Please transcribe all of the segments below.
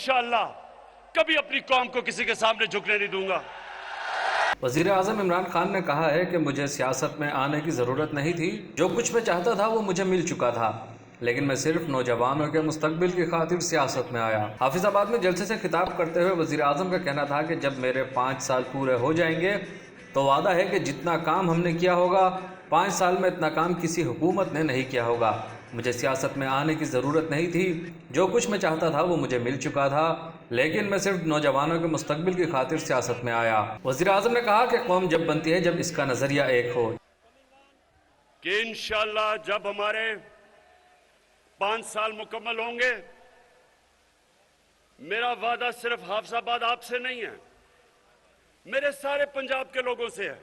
इंशाअल्लाह कभी अपनी कौम को किसी के सामने झुकने नहीं दूंगा। वज़ीर आज़म इमरान खान ने कहा है कि मुझे सियासत में आने की ज़रूरत नहीं थी, जो कुछ मैं चाहता था वो मुझे मिल चुका था, लेकिन मैं सिर्फ नौजवानों के मुस्तकबिल की खातिर सियासत में आया। हाफिजाबाद में जलसे से खिताब करते हुए वज़ीर आज़म का कहना था कि जब मेरे 5 साल पूरे हो जाएंगे तो वादा है कि जितना काम हमने किया होगा 5 साल में इतना काम किसी हुकूमत ने नहीं किया होगा। मुझे सियासत में आने की ज़रूरत नहीं थी, जो कुछ मैं चाहता था वो मुझे मिल चुका था, लेकिन मैं सिर्फ नौजवानों के मुस्तकबिल की खातिर सियासत में आया। वज़ीर आज़म ने कहा कि कौम जब बनती है जब इसका नज़रिया एक हो, कि इंशाअल्लाह जब हमारे 5 साल मुकम्मल होंगे, मेरा वादा सिर्फ हाफिजाबाद आपसे नहीं है, मेरे सारे पंजाब के लोगों से है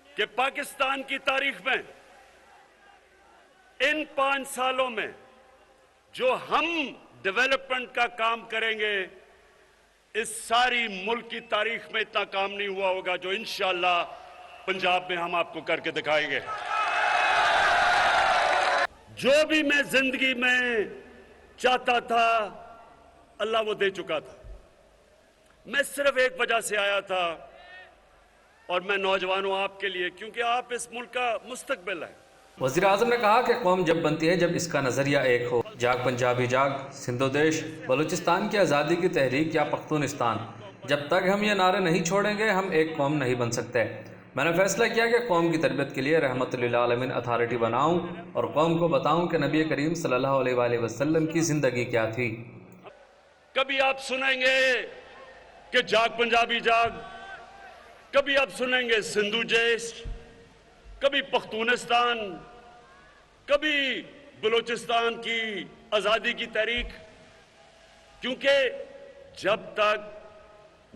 कि पाकिस्तान की तारीख में इन 5 सालों में जो हम डेवलपमेंट का काम करेंगे, इस सारी मुल्क की तारीख में इतना काम नहीं हुआ होगा जो इंशाअल्लाह पंजाब में हम आपको करके दिखाएंगे। जो भी मैं जिंदगी में चाहता था अल्लाह वो दे चुका था। मैं सिर्फ एक वजह से आया था और मैं नौजवानों आपके लिए, क्योंकि आप इस मुल्क का मुस्तकबिल है। वज़ीर आज़म ने कहा कि कौम जब बनती है जब इसका नज़रिया एक हो। जाग पंजाबी जाग, सिंधु देश, बलूचिस्तान की आज़ादी की तहरीक या पख्तूनिस्तान, जब तक हम ये नारे नहीं छोड़ेंगे हम एक कौम नहीं बन सकते। मैंने फैसला किया कि कौम की तरबियत के लिए रहमतुल लिल आलमीन अथॉरिटी बनाऊं और कौम को बताऊं कि नबी करीम सल्लल्लाहु अलैहि वसल्लम की ज़िंदगी क्या थी। कभी आप सुनेंगे कि जाग पंजाबी जाग, कभी आप सुनेंगे सिंधु देश, कभी पख्तूनिस्तान, कभी बलूचिस्तान की आज़ादी की तहरीक, क्योंकि जब तक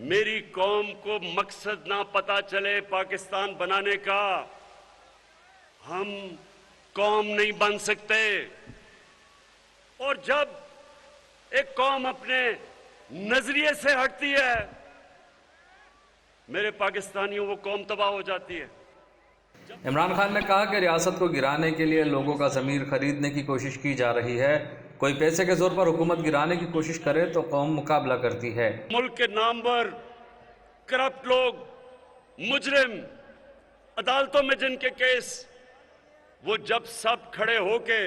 मेरी कौम को मकसद ना पता चले पाकिस्तान बनाने का, हम कौम नहीं बन सकते। और जब एक कौम अपने नजरिए से हटती है, मेरे पाकिस्तानियों, वो कौम तबाह हो जाती है। इमरान खान ने कहा कि रियासत को गिराने के लिए लोगों का ज़मीर खरीदने की कोशिश की जा रही है। कोई पैसे के जोर पर हुकूमत गिराने की कोशिश करे तो कौम मुकाबला करती है। मुल्क के नामवर करप्ट लोग, मुजरिम, अदालतों में जिनके केस, वो जब सब खड़े होके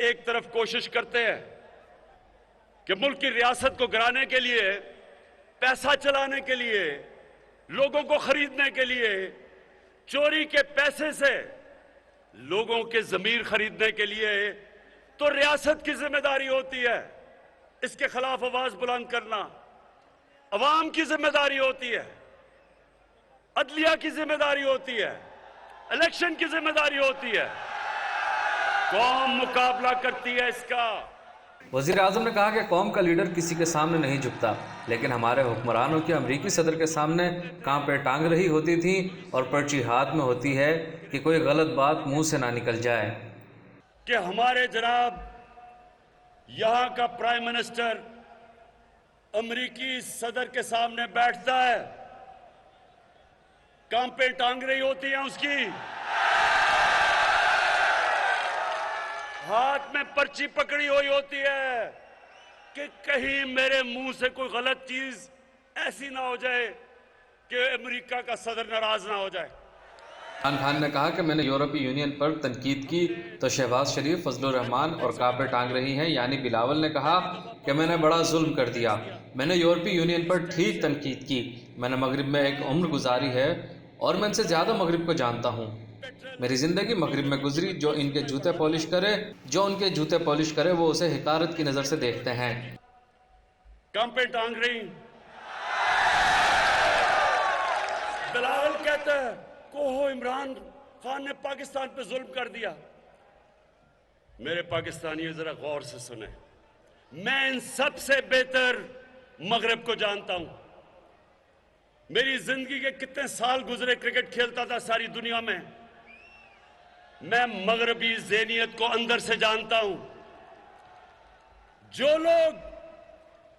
एक तरफ कोशिश करते हैं कि मुल्क की रियासत को गिराने के लिए, पैसा चलाने के लिए, लोगों को खरीदने के लिए, चोरी के पैसे से लोगों के जमीर खरीदने के लिए, तो रियासत की जिम्मेदारी होती है इसके खिलाफ आवाज बुलंद करना, अवाम की जिम्मेदारी होती है, अदलिया की जिम्मेदारी होती है, इलेक्शन की जिम्मेदारी होती है। कौम मुकाबला करती है इसका। वज़ीर आज़म ने कहा कि कौम का लीडर किसी के सामने नहीं झुकता, लेकिन हमारे हुक्मरानों की अमरीकी सदर के सामने कान पे टांग रही होती थी और पर्ची हाथ में होती है कि कोई गलत बात मुंह से ना निकल जाए। कि हमारे जनाब यहां का प्राइम मिनिस्टर अमरीकी सदर के सामने बैठता है, कान पे टांग रही होती है उसकी, हाथ में पर्ची पकड़ी हुई होती है कि कहीं मेरे मुंह से कोई गलत चीज ऐसी ना हो जाए कि अमेरिका का सदर नाराज ना हो जाए। इमरान खान ने कहा कि मैंने यूरोपीय यूनियन पर तनकीद की तो शहबाज शरीफ, फजलुर रहमान और कापे टांग रही हैं, यानी बिलावल ने कहा कि मैंने बड़ा जुल्म कर दिया। मैंने यूरोपीय यूनियन पर ठीक तनकीद की। मैंने मगरिब में एक उम्र गुजारी है और मैं इनसे ज़्यादा मगरिब को जानता हूँ। मेरी ज़िंदगी मगरिब में गुजरी। जो उनके जूते पॉलिश करे वो उसे हिकारत की नज़र से देखते हैं। कम पे टांग रही बिलावल कहता है कोहो इमरान खान ने पाकिस्तान पे जुल्म कर दिया। मेरे पाकिस्तानियों जरा गौर से सुने, मैं इन सबसे बेहतर मगरिब को जानता हूं। मेरी जिंदगी के कितने साल गुजरे, क्रिकेट खेलता था सारी दुनिया में। मैं मगरबी ज़हनियत को अंदर से जानता हूं। जो लोग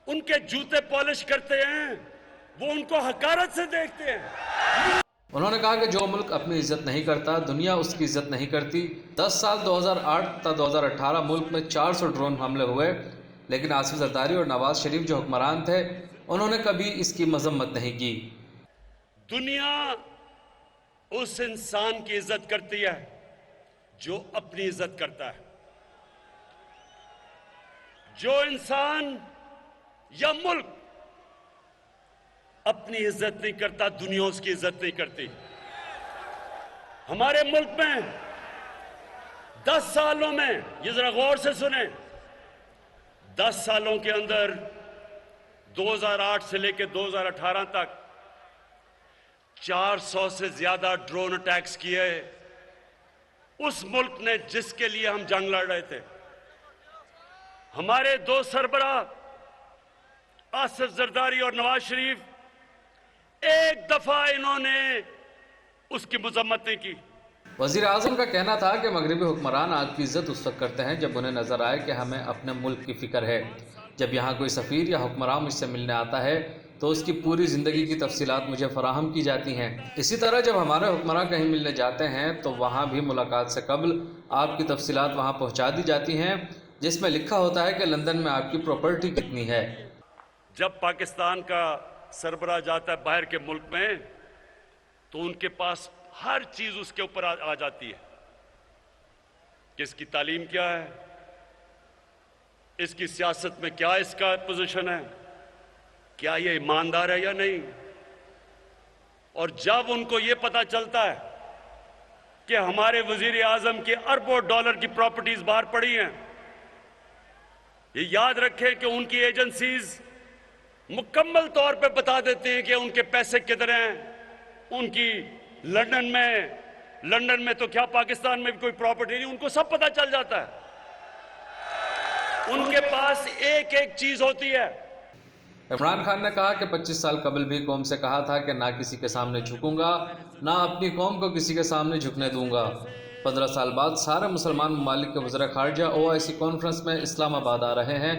उनके जूते पॉलिश करते हैं वो उनको हकारत से देखते हैं। उन्होंने कहा कि जो मुल्क अपनी इज्जत नहीं करता, दुनिया उसकी इज्जत नहीं करती। 10 साल 2008 तक 2018 मुल्क में 400 ड्रोन हमले हुए। लेकिन आसिफ जरदारी और नवाज शरीफ जो हुक्मरान थे उन्होंने कभी इसकी मजम्मत नहीं की। दुनिया उस इंसान की इज्जत करती है जो अपनी इज्जत करता है। जो इंसान या मुल्क अपनी इज्जत नहीं करता, दुनिया उसकी इज्जत नहीं करती। हमारे मुल्क में 10 सालों में, ये जरा गौर से सुने, 10 सालों के अंदर 2008 से लेकर 2018 तक 400 से ज्यादा ड्रोन अटैक्स किए उस मुल्क ने जिसके लिए हम जंग लड़ रहे थे। हमारे दो सरबराह आसिफ जरदारी और नवाज शरीफ, एक दफा इन्होंने उसकी मजम्मत नहीं की। वजीर आजम का कहना था कि मगरबी हुक्मरान आपकी इज्जत उस वक्त करते हैं जब उन्हें नजर आए कि हमें अपने मुल्क की फिक्र है। जब यहाँ कोई सफ़ीर या हुक्मरान मुझसे मिलने आता है तो उसकी पूरी ज़िंदगी की तफसीलात मुझे फराहम की जाती हैं। इसी तरह जब हमारे हुक्मरान कहीं मिलने जाते हैं तो वहाँ भी मुलाकात से कबल आपकी तफसीलात वहाँ पहुँचा दी जाती हैं, जिसमें लिखा होता है कि लंदन में आपकी प्रॉपर्टी कितनी है। जब पाकिस्तान का सरबराह जाता है बाहर के मुल्क में तो उनके पास हर चीज उसके ऊपर आ जाती है कि इसकी तालीम क्या है, इसकी सियासत में क्या इसका पोजीशन है, क्या ये ईमानदार है या नहीं। और जब उनको ये पता चलता है कि हमारे वजीर आजम की अरबों डॉलर की प्रॉपर्टीज बाहर पड़ी हैं, ये याद रखें कि उनकी एजेंसीज मुकम्मल तौर पे बता देती हैं कि उनके पैसे कितने हैं। उनकी लंदन में तो क्या पाकिस्तान में भी कोई प्रॉपर्टी नहीं, उनको सब पता चल जाता है। उनके पास एक एक चीज होती है। इमरान खान ने कहा कि 25 साल कबल भी कौम से कहा था कि ना किसी के सामने झुकूंगा, ना अपनी कौम को किसी के सामने झुकने दूंगा। 15 साल बाद सारे मुसलमान ममालिक के वज़ीर ख़ारजा OIC कॉन्फ्रेंस में इस्लामाबाद आ रहे हैं।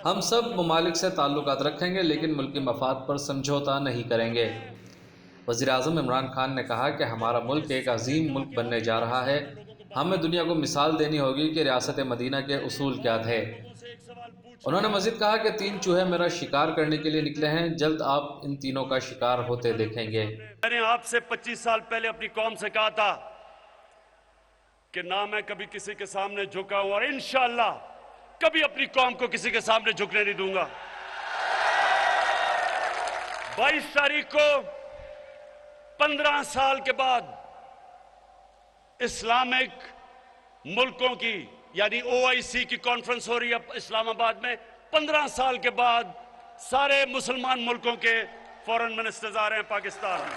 हम सब ममालिक से ताल्लुकात रखेंगे लेकिन मुल्की मफाद पर समझौता नहीं करेंगे। वज़ीर आज़म इमरान खान ने कहा कि हमारा मुल्क एक अजीम मुल्क बनने जा रहा है। हमें दुनिया को मिसाल देनी होगी कि रियासत मदीना के उसूल क्या थे। उन्होंने मज़ीद कहा कि 3 चूहे मेरा शिकार करने के लिए निकले हैं, जल्द आप इन तीनों का शिकार होते देखेंगे। मैंने आपसे 25 साल पहले अपनी कौम से कहा था कि ना मैं कभी किसी के सामने झुका हूं और इंशाअल्लाह कभी अपनी कौम को किसी के सामने झुकने नहीं दूंगा। 22 तारीख को 15 साल के बाद इस्लामिक मुल्कों की यानी OIC की कॉन्फ्रेंस हो रही है इस्लामाबाद में। 15 साल के बाद सारे मुसलमान मुल्कों के फॉरेन मिनिस्टर्स आ रहे हैं पाकिस्तान में।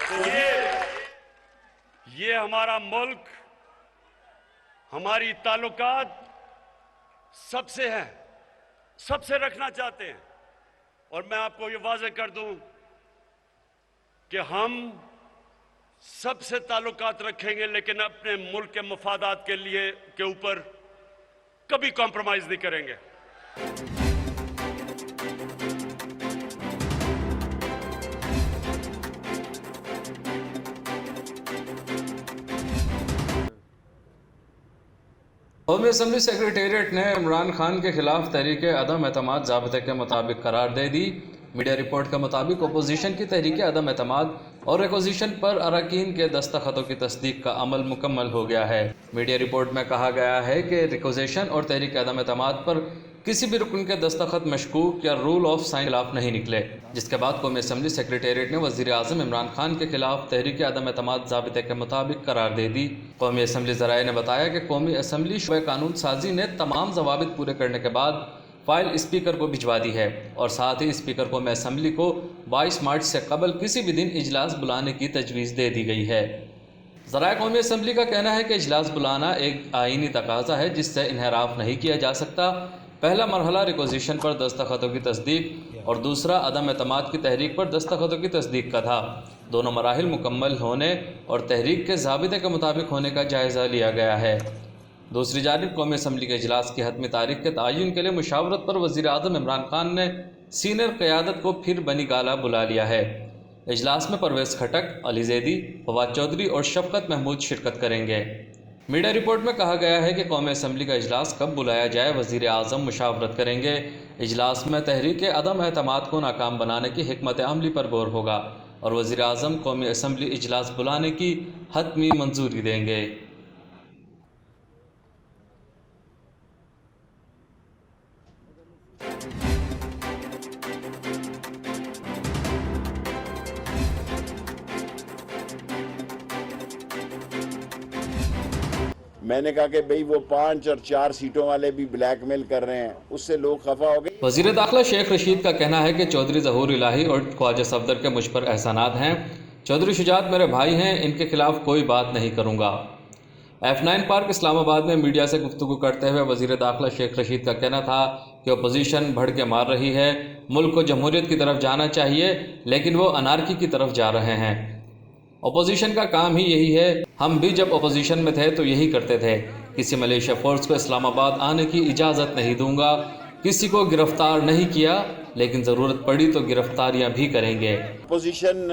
तो ये हमारा मुल्क, हमारी ताल्लुकात सबसे हैं, सबसे रखना चाहते हैं। और मैं आपको ये वाज़ेह कर दूं कि हम सबसे ताल्लुकात रखेंगे लेकिन अपने मुल्क के मफादात के ऊपर कभी कॉम्प्रोमाइज नहीं करेंगे। कौमी असम्बली सेक्रेटेरिएट ने इमरान खान के खिलाफ तहरीक अदम एतमाद ज़ाब्ते के मुताबिक करार दे दी। मीडिया रिपोर्ट के मुताबिक अपोजिशन की तहरीक अदम एतमाद और रिक्वेजिशन पर अरकान के दस्तखतों की तस्दीक का अमल मुकम्मल हो गया है। मीडिया रिपोर्ट में कहा गया है कि रिक्वेजिशन और तहरीक अदम एतमाद पर किसी भी रुकन के दस्तखत मशकूक या रूल ऑफ साइन के खिलाफ नहीं निकले, जिसके बाद कौमी असम्बली सेक्रेटेरिएट ने वज़ीर आज़म इमरान खान के खिलाफ तहरीक अदम एतमाद ज़ाब्ते के मुताबिक करार दे दी। कौमी असम्बली ज़राए ने बताया कि कौमी असम्बली शुबे कानून साजी ने तमाम ज़वाबित पूरे करने के बाद फाइल स्पीकर को भिजवा दी है और साथ ही स्पीकर कौमी असम्बली को 22 मार्च से कबल किसी भी दिन इजलास बुलाने की तजवीज़ दे दी गई है। ज़राए कौमी असम्बली का कहना है कि इजलास बुलाना एक आईनी तकाजा है जिससे इन्हराफ नहीं किया जा सकता। पहला मरहला रिक्वेजिशन पर दस्तखतों की तस्दीक और दूसरा अदम एतमाद की तहरीक पर दस्तखतों की तस्दीक का था। दोनों मराहिल मुकम्मल होने और तहरीक के ज़ाबिते के मुताबिक होने का जायज़ा लिया गया है। दूसरी जानिब कौमी असम्बली के इजलास की हतमी तारीख के तयन के लिए मुशावरत पर वज़ीर आज़म इमरान खान ने सीनियर क़यादत को फिर बनी गाला बुला लिया है। इजलास में परवेज़ खटक, अली ज़ैदी, फवाद चौधरी और शफ़कत महमूद शिरकत करेंगे। मीडिया रिपोर्ट में कहा गया है कि कौमी असम्बली का इजलास कब बुलाया जाए, वज़ीर आज़म मुशावरत करेंगे। इजलास में तहरीक अदम एतमाद को नाकाम बनाने की हिकमत अमली पर गौर होगा और वज़ीर आज़म कौमी असम्बली इजलास बुलाने की हतमी मंजूरी देंगे। मैंने कहा कि भाई वो 5 और 4 सीटों वाले भी ब्लैकमेल कर रहे हैं, उससे लोग खफा हो गए। वज़ीर दाखिला शेख रशीद का कहना है कि चौधरी ज़हूर इलाही और ख्वाजा सफदर के मुझ पर एहसानात हैं। चौधरी शुजात मेरे भाई हैं, इनके खिलाफ कोई बात नहीं करूँगा। F9 पार्क इस्लामाबाद में मीडिया से गुफ्तगू करते हुए वज़ीर दाखिला शेख रशीद का कहना था कि अपोजिशन बढ़ के मार रही है, मुल्क को जमहूरियत की तरफ जाना चाहिए लेकिन वो अनारकी की तरफ जा रहे हैं। अपोजिशन का काम ही यही है, हम भी जब अपोजिशन में थे तो यही करते थे। किसी मलेशिया फोर्स को इस्लामाबाद आने की इजाज़त नहीं दूंगा, किसी को गिरफ्तार नहीं किया, लेकिन ज़रूरत पड़ी तो गिरफ्तारियां भी करेंगे। अपोजिशन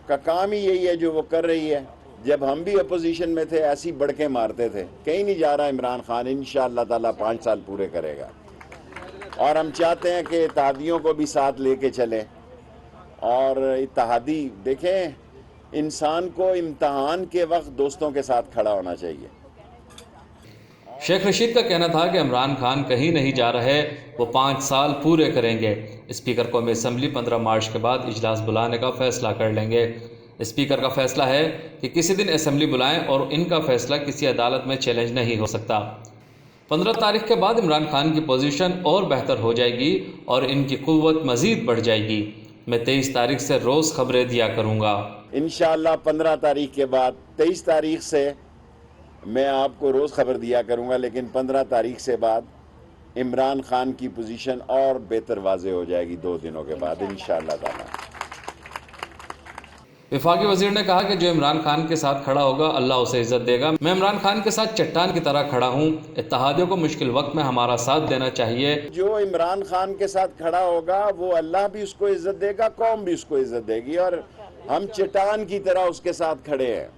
का काम ही यही है जो वो कर रही है। जब हम भी अपोजिशन में थे ऐसी बढ़ के मारते थे। कहीं नहीं जा रहा इमरान खान, इंशाअल्लाह ताला 5 साल पूरे करेगा और हम चाहते हैं कि इत्तेहादियों को भी साथ लेके चलें। और इत्तेहादी देखें, इंसान को इम्तहान के वक्त दोस्तों के साथ खड़ा होना चाहिए। शेख रशीद का कहना था कि इमरान खान कहीं नहीं जा रहे, वो 5 साल पूरे करेंगे। स्पीकर कौमी असम्बली 15 मार्च के बाद इजलास बुलाने का फैसला कर लेंगे। स्पीकर का फैसला है कि किसी दिन असम्बली बुलाएं और इनका फैसला किसी अदालत में चैलेंज नहीं हो सकता। 15 तारीख के बाद इमरान खान की पोजीशन और बेहतर हो जाएगी और इनकी कुव्वत मज़ीद बढ़ जाएगी। मैं 23 तारीख से रोज़ खबरें दिया करूँगा। इंशाअल्लाह 15 तारीख के बाद 23 तारीख से मैं आपको रोज़ खबर दिया करूँगा, लेकिन 15 तारीख से बाद इमरान खान की पोजीशन और बेहतर वाज़े हो जाएगी 2 दिनों के बाद इंशाअल्लाह ताला। वफाकी वजीर ने कहा कि जो इमरान खान के साथ खड़ा होगा अल्लाह उसे इज्जत देगा। मैं इमरान खान के साथ चट्टान की तरह खड़ा हूँ। इत्तेहादियों को मुश्किल वक्त में हमारा साथ देना चाहिए। जो इमरान खान के साथ खड़ा होगा वो अल्लाह भी उसको इज्जत देगा, कौम भी उसको इज्जत देगी और हम चट्टान की तरह उसके साथ खड़े हैं,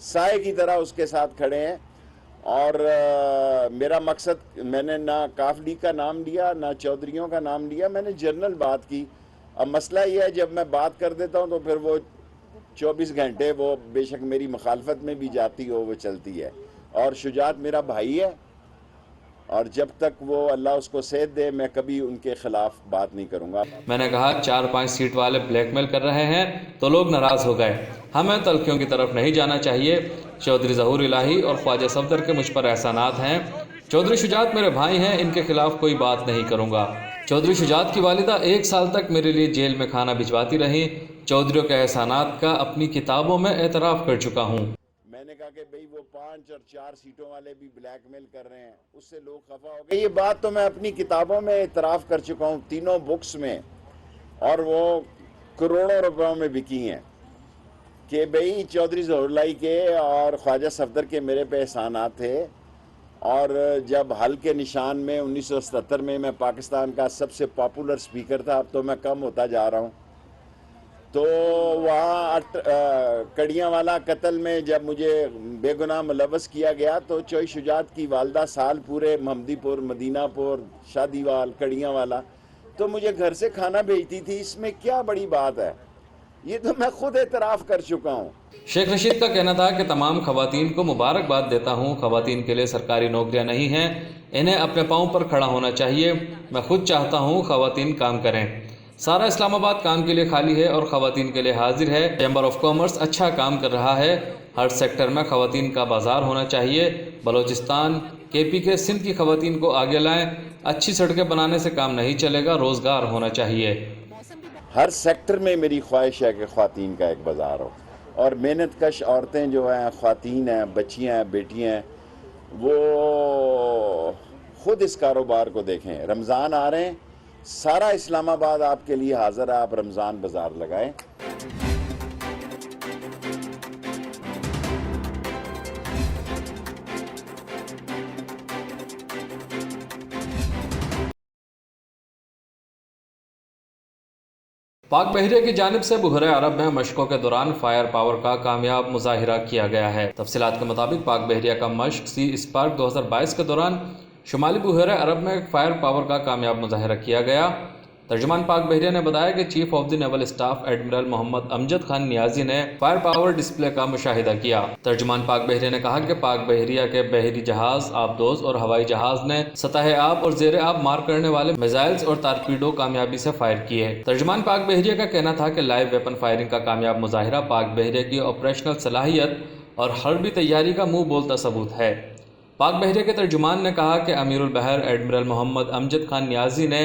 साए की तरह उसके साथ खड़े हैं। और मेरा मकसद, मैंने ना काफली का नाम लिया ना चौधरियों का नाम लिया, मैंने जनरल बात की। अब मसला ये है, जब मैं बात कर देता हूँ तो फिर वो 24 घंटे वो बेशक मेरी मुखालफत में भी जाती हो वो चलती है। और शुजात मेरा भाई है और जब तक वो अल्लाह उसको सेहत दे मैं कभी उनके खिलाफ बात नहीं करूँगा। मैंने कहा 4-5 सीट वाले ब्लैकमेल कर रहे हैं तो लोग नाराज़ हो गए। हमें तलखियों की तरफ नहीं जाना चाहिए। चौधरी ज़हूर इलाही और ख्वाजा सफदर के मुझ पर एहसानात हैं। चौधरी शुजात मेरे भाई हैं, इनके खिलाफ कोई बात नहीं करूँगा। चौधरी शुजात की वालिदा 1 साल तक मेरे लिए जेल में खाना भिजवाती रही। चौधरियों के एहसानात का अपनी किताबों में एतराफ़ कर चुका हूँ। मैंने कहा कि भाई वो 5 और 4 सीटों वाले भी ब्लैकमेल कर रहे हैं, उससे लोग खफा हो गए। ये बात तो मैं अपनी किताबों में एतराफ़ कर चुका हूँ, 3 बुक्स में, और वो करोड़ों रुपयों में बिकी हैं कि भाई चौधरी ज़हूर इलाही के और ख्वाजा सफदर के मेरे पे एहसानात थे। और जब हल के निशान में 1977 में मैं पाकिस्तान का सबसे पॉपुलर स्पीकर था, अब तो मैं कम होता जा रहा हूँ, तो वहाँ कड़ियाँ वाला कत्ल में जब मुझे बेगुनाह मुलव्वस किया गया तो चौधरी शुजात की वालदा साल पूरे महमदीपुर, मदीनापुर, शादीवाल, कड़ियाँ वाला तो मुझे घर से खाना भेजती थी। इसमें क्या बड़ी बात है, ये तो मैं खुद एतराफ़ कर चुका हूँ। शेख रशीद का कहना था कि तमाम खवातीन को मुबारकबाद देता हूँ। खवातीन के लिए सरकारी नौकरियाँ नहीं हैं, इन्हें अपने पाँव पर खड़ा होना चाहिए। मैं खुद चाहता हूँ खवातीन काम करें। सारा इस्लामाबाद काम के लिए खाली है और खवातीन के लिए हाजिर है। चैम्बर ऑफ कॉमर्स अच्छा काम कर रहा है। हर सेक्टर में खवातीन का बाजार होना चाहिए। बलोचिस्तान, KP के सिंध की खवातीन को आगे लाएं। अच्छी सड़कें बनाने से काम नहीं चलेगा, रोज़गार होना चाहिए। हर सेक्टर में मेरी ख्वाहिश है कि ख़वातीन का एक बाज़ार हो और मेहनत कश औरतें जो हैं, ख़वातीन हैं, बच्चियाँ हैं, बेटियाँ हैं, वो ख़ुद इस कारोबार को देखें। रमज़ान आ रहे हैं, सारा इस्लामाबाद आपके लिए हाज़िर है, आप रमज़ान बाज़ार लगाएं। पाक बहरिया की जानिब से बुहरे अरब में मशकों के दौरान फायर पावर का कामयाब मुजाहिरा किया गया है। तफसीलात के मुताबिक पाक बहरिया का मश्क सी स्पार्क 2022 के दौरान शुमाली बुहरे अरब में फायर पावर का कामयाब मुजाहिरा किया गया। तर्जुमान पाक बहरिया ने बताया कि chief of the naval staff admiral Mohammad Amjad Khan Niazi ने फायर पावर डिस्प्ले का मुशाहिदा किया। तर्जुमान पाक बहरिया ने कहा कि पाक बहरिया के बहरी जहाज, आबदोज और हवाई जहाज ने सतह आब और जेर आब मार करने वाले मिसाइल्स और टारपीडो कामयाबी से फायर किए। तर्जुमान पाक बहरिया का कहना था कि लाइव वेपन फायरिंग का कामयाब मुजाहिरा पाक बहरिया की ऑपरेशनल सलाहियत और हर्बी तैयारी का मुंह बोलता सबूत है। पाक बहरिया के तर्जुमान ने कहा कि अमीरुल बहर एडमिरल मोहम्मद अमजद खान नियाजी ने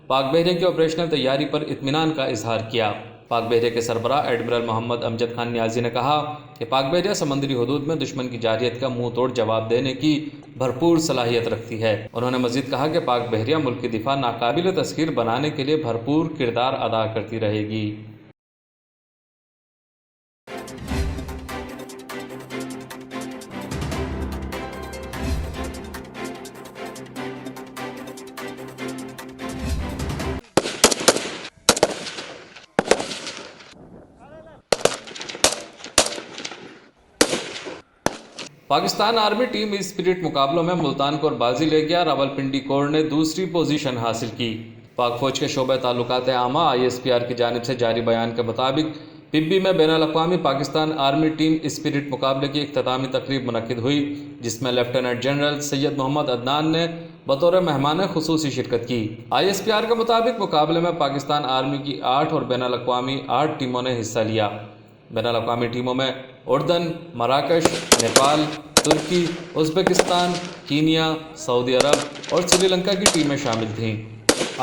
पाक बहरिया की ऑपरेशनल तैयारी पर इत्मीनान का इजहार किया। पाक बहरिया के सरबराह एडमिरल मोहम्मद अमजद खान नियाजी ने कहा कि पाक बहरिया समंदरी हदूद में दुश्मन की जारहियत का मुंह तोड़ जवाब देने की भरपूर सलाहियत रखती है। उन्होंने मजीद कहा कि पाक बहरिया मुल्क की दिफा नाकाबिल तस्खीर बनाने के लिए भरपूर किरदार अदा करती रहेगी। पाकिस्तान आर्मी टीम स्पिरिट मुकाबलों में मुल्तान को बाजी ले गया। रावलपिंडी कोर ने दूसरी पोजीशन हासिल की। पाक फौज के शोबे ताल्लुकात आमा ISPR की जानिब से जारी बयान के मुताबिक पिब्बी में बैनुल-अक़वामी पाकिस्तान आर्मी टीम स्पिरिट मुकाबले की इख्तितामी तकरीब मुनक्किद हुई, जिसमें लेफ्टिनेंट जनरल सैयद मोहम्मद अदनान ने बतौर मेहमान खुसूसी शिरकत की। ISPR के मुताबिक मुकाबले में पाकिस्तान आर्मी की 8 और बैनुल-अक़वामी 8 टीमों ने हिस्सा लिया। बैनुल-अक़वामी टीमों में उर्दन, मराकश, नेपाल, तुर्की, उज़्बेकिस्तान, कीनिया, सऊदी अरब और श्रीलंका की टीमें शामिल थीं।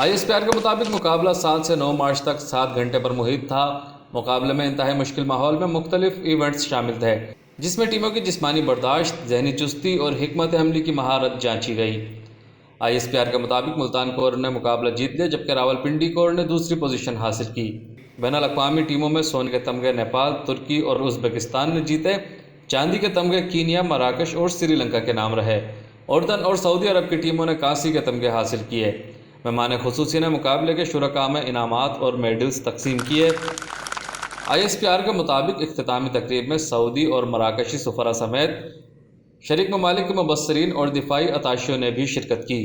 ISPR के मुताबिक मुकाबला 7 से 9 मार्च तक 7 घंटे पर मुहित था। मुकाबले में इंतहाई मुश्किल माहौल में मुख्तलिफ इवेंट्स शामिल थे, जिसमें टीमों की जिस्मानी बर्दाश्त, जहनी चुस्ती और हिकमत अमली की महारत जांची गई। ISPR के मुताबिक मुल्तान कोर ने मुकाबला जीत लिया, जबकि रावलपिंडी कोर ने दूसरी पोजीशन हासिल की। बैनुल-अक़वामी टीमों में सोने के तमगे नेपाल, तुर्की और उज़्बेकिस्तान ने जीते। चांदी के तमगे कीनिया, मराकश और श्रीलंका के नाम रहे। उर्दन और सऊदी अरब की टीमों ने कांसी के तमगे हासिल किए। मेहमान खुसूसी ने मुकाबले के शुरका में इनामात और मेडल्स तकसीम किए। ISPR के मुताबिक इख्तितामी तकरीब में सऊदी और मराकशी सफरा समेत शरीक ममालिक के मुबस्सरीन और दिफाई अताशियों ने भी शिरकत की।